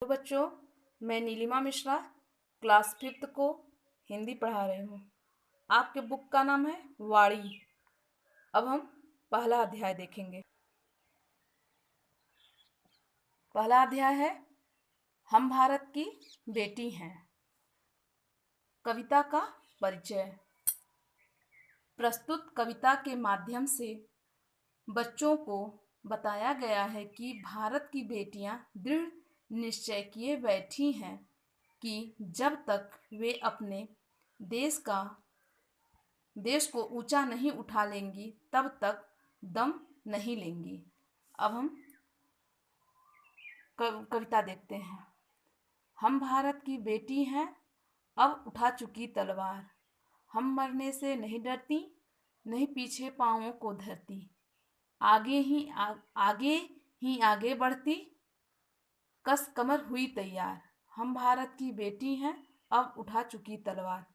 तो बच्चों, मैं नीलिमा मिश्रा क्लास 5th को हिंदी पढ़ा रही हूँ। आपके बुक का नाम है वाणी। अब हम पहला अध्याय देखेंगे। पहला अध्याय है हम भारत की बेटी हैं। कविता का परिचय। प्रस्तुत कविता के माध्यम से बच्चों को बताया गया है कि भारत की बेटियां दृढ़ निश्चय किए बैठी हैं कि जब तक वे अपने देश को ऊंचा नहीं उठा लेंगी तब तक दम नहीं लेंगी। अब हम कविता देखते हैं। हम भारत की बेटी हैं, अब उठा चुकी तलवार। हम मरने से नहीं डरती, नहीं पीछे पाँवों को धरती। आगे बढ़ती, कस कमर हुई तैयार। हम भारत की बेटी हैं, अब उठा चुकी तलवार।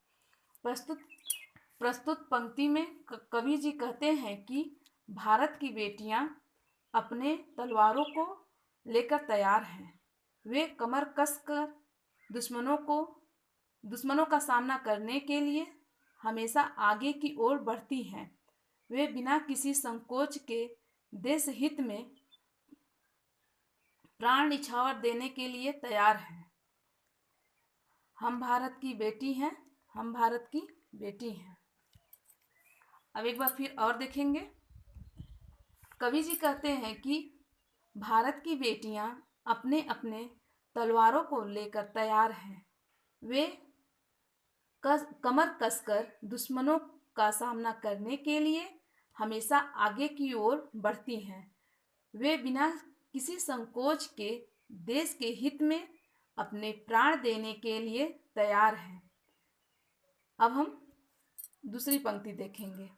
प्रस्तुत पंक्ति में कवि जी कहते हैं कि भारत की बेटियां अपने तलवारों को लेकर तैयार हैं। वे कमर कसकर दुश्मनों का सामना करने के लिए हमेशा आगे की ओर बढ़ती हैं। वे बिना किसी संकोच के देश हित में प्राण न्यौछावर देने के लिए तैयार हैं। हम भारत की बेटी हैं, हम भारत की बेटी हैं। अब एक बार फिर और देखेंगे। कवि जी कहते हैं कि भारत की बेटियां अपने अपने तलवारों को लेकर तैयार हैं। वे कमर कसकर दुश्मनों का सामना करने के लिए हमेशा आगे की ओर बढ़ती हैं। वे बिना किसी संकोच के देश के हित में अपने प्राण देने के लिए तैयार हैं। अब हम दूसरी पंक्ति देखेंगे।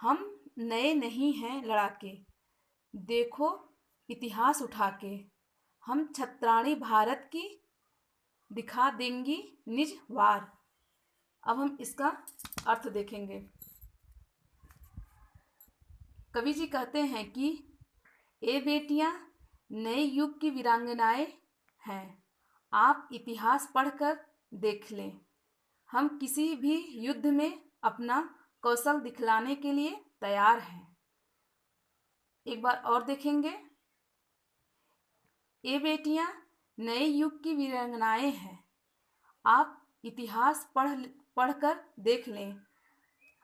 हम नए नहीं हैं लड़ाके, देखो इतिहास उठा के। हम छत्राणी भारत की दिखा देंगी निज वार। अब हम इसका अर्थ देखेंगे। कवि जी कहते हैं कि ये बेटियां नए युग की वीरांगनाएं हैं। आप इतिहास पढ़कर देख लें। हम किसी भी युद्ध में अपना कौशल दिखलाने के लिए तैयार हैं। एक बार और देखेंगे। ये बेटियां नए युग की वीरांगनाएं हैं। आप इतिहास पढ़कर देख लें।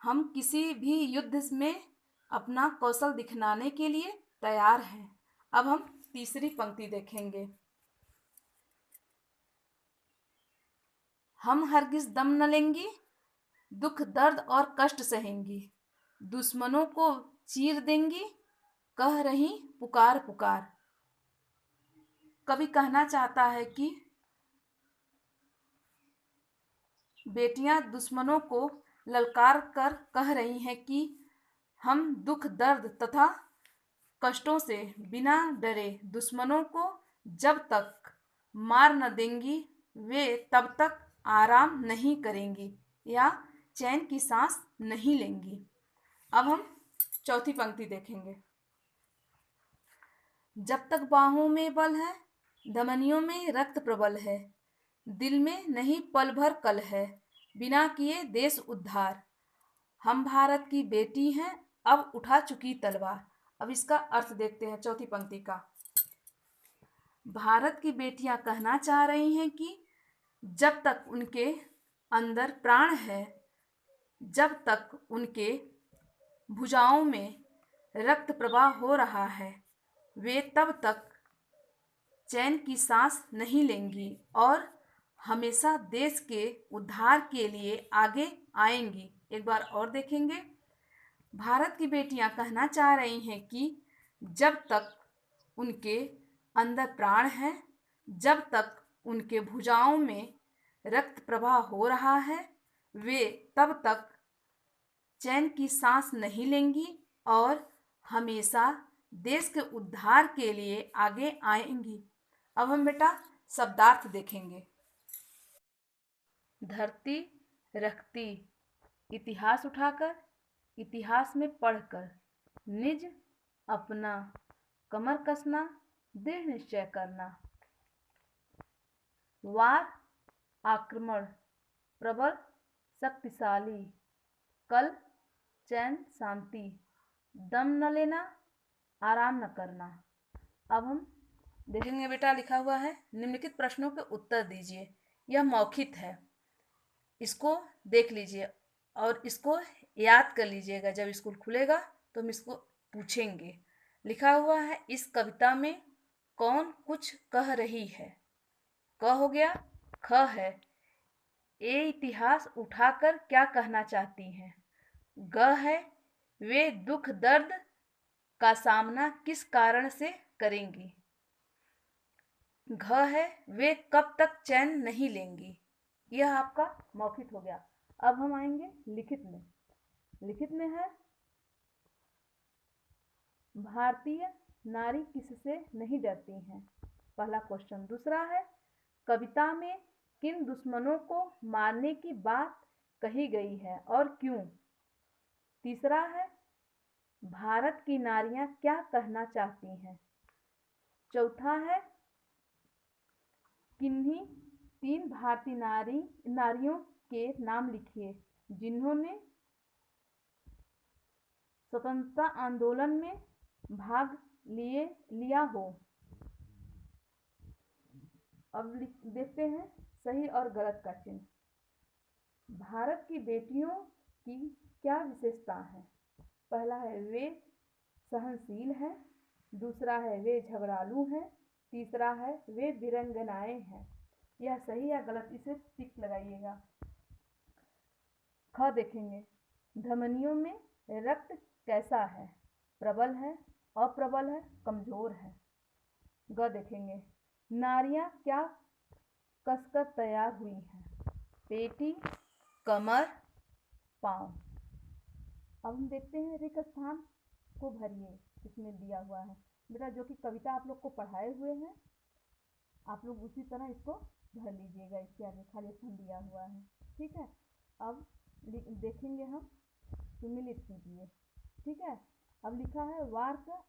हम किसी भी युद्ध में अपना कौशल दिखलाने के लिए तैयार हैं। अब हम तीसरी पंक्ति देखेंगे। हम हरगिज दम न लेंगी, दुख दर्द और कष्ट सहेंगी। दुश्मनों को चीर देंगी, कह रही पुकार पुकार। कवि कहना चाहता है कि बेटियां दुश्मनों को ललकार कर कह रही हैं कि हम दुख दर्द तथा कष्टों से बिना डरे दुश्मनों को जब तक मार न देंगी वे तब तक आराम नहीं करेंगी या चैन की सांस नहीं लेंगी। अब हम चौथी पंक्ति देखेंगे। जब तक बाहों में बल है, धमनियों में रक्त प्रबल है, दिल में नहीं पल भर कल है, बिना किए देश उद्धार। हम भारत की बेटी हैं, अब उठा चुकी तलवार। अब इसका अर्थ देखते हैं चौथी पंक्ति का। भारत की बेटियां कहना चाह रही हैं कि जब तक उनके अंदर प्राण है, जब तक उनके भुजाओं में रक्त प्रवाह हो रहा है, वे तब तक चैन की सांस नहीं लेंगी और हमेशा देश के उद्धार के लिए आगे आएंगी। एक बार और देखेंगे। भारत की बेटियां कहना चाह रही हैं कि जब तक उनके अंदर प्राण है, जब तक उनके भुजाओं में रक्त प्रवाह हो रहा है, वे तब तक चैन की सांस नहीं लेंगी और हमेशा देश के उद्धार के लिए आगे आएंगी। अब हम बेटा शब्दार्थ देखेंगे। धरती रखती, इतिहास उठाकर, इतिहास में पढ़कर, निज अपना, कमर कसना, दृढ़ निश्चय करना, वार आक्रमण, प्रबल शक्तिशाली, कल चैन शांति, दम न लेना, आराम न करना। अब हम देखेंगे बेटा, लिखा हुआ है निम्नलिखित प्रश्नों के उत्तर दीजिए। यह मौखिक है, इसको देख लीजिए और इसको याद कर लीजिएगा। जब स्कूल खुलेगा तो हम इसको पूछेंगे। लिखा हुआ है इस कविता में कौन कुछ कह रही है। क हो गया, ख है ये इतिहास उठाकर क्या कहना चाहती हैं। ग है वे दुख दर्द का सामना किस कारण से करेंगी। घ है वे कब तक चैन नहीं लेंगी। यह आपका मौखिक हो गया। अब हम आएंगे लिखित में। लिखित में है भारतीय नारी किससे नहीं डरती हैं, पहला क्वेश्चन। दूसरा है कविता में किन दुश्मनों को मारने की बात कही गई है और क्यों। तीसरा है भारत की नारियां क्या कहना चाहती हैं। चौथा है किन्हीं 3 भारतीय नारियों के नाम लिखिए जिन्होंने स्वतंत्रता आंदोलन में भाग लिया हो। अब देखते हैं सही और गलत का चिन्ह। भारत की बेटियों की क्या विशेषता है। पहला है वे सहनशील हैं, दूसरा है वे झगड़ालू हैं, तीसरा है वे वीरांगनाएं हैं। यह सही या गलत, इसे टिक लगाइएगा। ख देखेंगे धमनियों में रक्त कैसा है, प्रबल है, अप्रबल है, कमजोर है। ग देखेंगे नारियां क्या कसकर तैयार हुई हैं, पेटी, कमर, पाँव। अब हम देखते हैं रिक्त स्थान को भरिए, इसमें दिया हुआ है बेटा जो कि कविता आप लोग को पढ़ाए हुए हैं, आप लोग उसी तरह इसको भर लीजिएगा। इसके आगे खाली स्थान दिया हुआ है, ठीक है। अब देखेंगे हम सुमिलित कीजिए, ठीक है। अब लिखा है वार का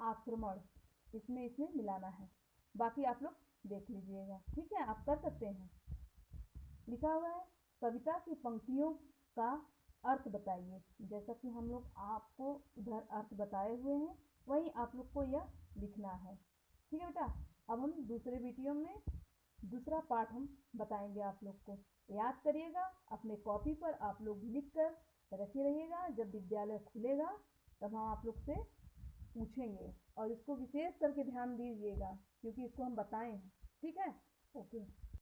आक्रमण, इसमें मिलाना है, बाकी आप लोग देख लीजिएगा, ठीक है, आप कर सकते हैं। लिखा हुआ है कविता की पंक्तियों का अर्थ बताइए। जैसा कि हम लोग आपको इधर अर्थ बताए हुए हैं, वही आप लोग को यह लिखना है, ठीक है बेटा। अब हम दूसरे वीडियो में दूसरा पार्ट हम बताएंगे आप लोग को। याद करिएगा, अपने कॉपी पर आप लोग लिख कर रखे रहिएगा। जब विद्यालय खुलेगा तब हम आप लोग से पूछेंगे और इसको विशेष करके ध्यान दीजिएगा क्योंकि इसको हम बताए हैं, ठीक है। ओके।